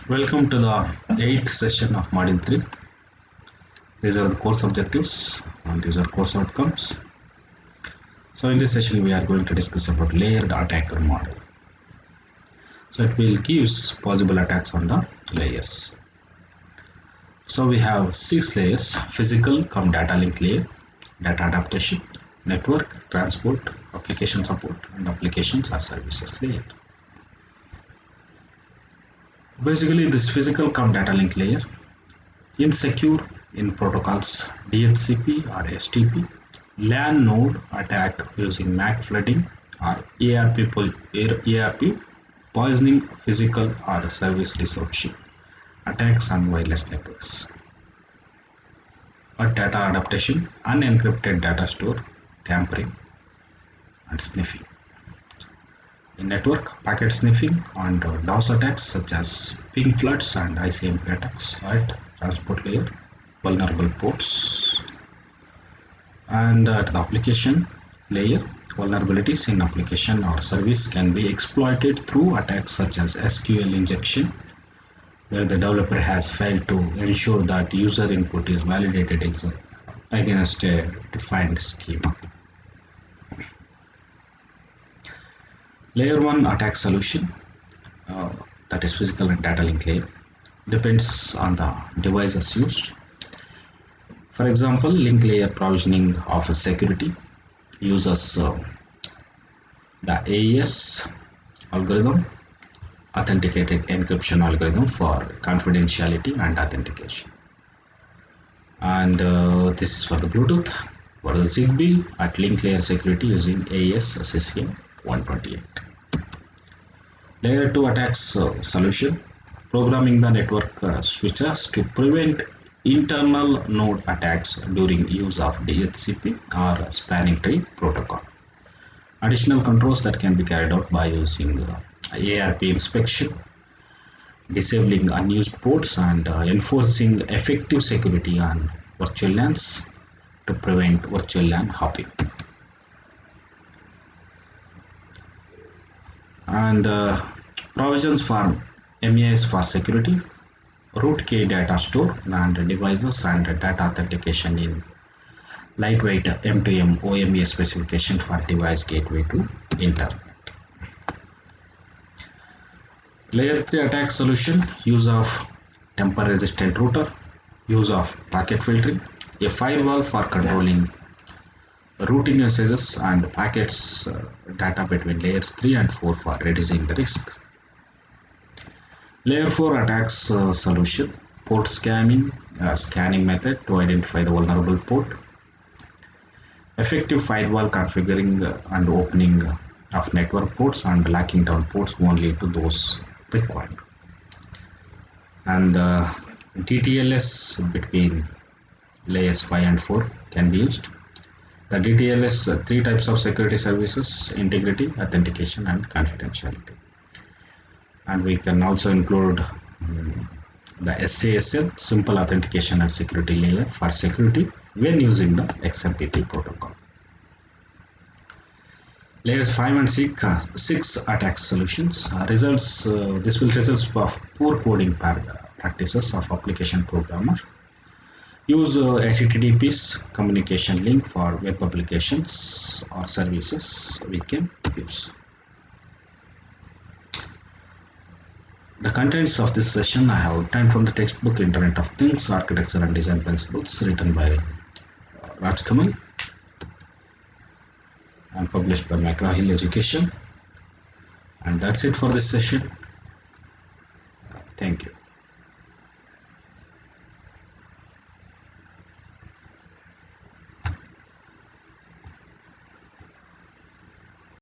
Welcome to the 8th session of Module 3. These are the course objectives and these are course outcomes. So in this session we are going to discuss about layered attacker model. So it will give possible attacks on the layers. So we have 6 layers: physical cum data link layer, data adaptation, network, transport, application support, and applications or services layer. Basically, this physical cum data link layer, insecure in protocols DHCP or STP, LAN node attack using MAC flooding or ARP poisoning, physical or service disruption, attacks on wireless networks. Or data adaptation, unencrypted data store, tampering and sniffing. In network, packet sniffing and DOS attacks such as ping floods and ICMP attacks at transport layer, vulnerable ports. And at the application layer, vulnerabilities in application or service can be exploited through attacks such as SQL injection, where the developer has failed to ensure that user input is validated against a defined schema. Layer 1 attack solution, that is physical and data link layer, depends on the devices used. For example, link layer provisioning of a security uses the AES algorithm, authenticated encryption algorithm, for confidentiality and authentication. And this is for the Bluetooth. For the Zigbee, at link layer security using AES CCM 128. Layer 2 attacks solution, programming the network switches to prevent internal node attacks during use of DHCP or spanning tree protocol. Additional controls that can be carried out by using ARP inspection, disabling unused ports, and enforcing effective security on virtual LANs to prevent virtual LAN hopping. And provisions for MEIS for security, rootkey data store and devices, and data authentication in lightweight M2M OME specification for device gateway to internet. Layer 3 attack solution, use of temper resistant router, use of packet filtering, a firewall for controlling routing messages and packets data between layers 3 and 4 for reducing the risk. Layer 4 attacks solution, port scanning, scanning method to identify the vulnerable port, effective firewall configuring and opening of network ports and locking down ports only to those required. And DTLS between layers 5 and 4 can be used. The DTLS, 3 types of security services: integrity, authentication, and confidentiality. And we can also include the SASL, simple authentication and security layer, for security when using the XMPP protocol. Layers 5 and 6 attack solutions results. This will result of poor coding practices of application programmer. Use HTTPS communication link for web applications or services we can use. The contents of this session I have obtained from the textbook Internet of Things, Architecture and Design Principles, written by Raj Kamal and published by McGraw-Hill Education. And that's it for this session. Thank you.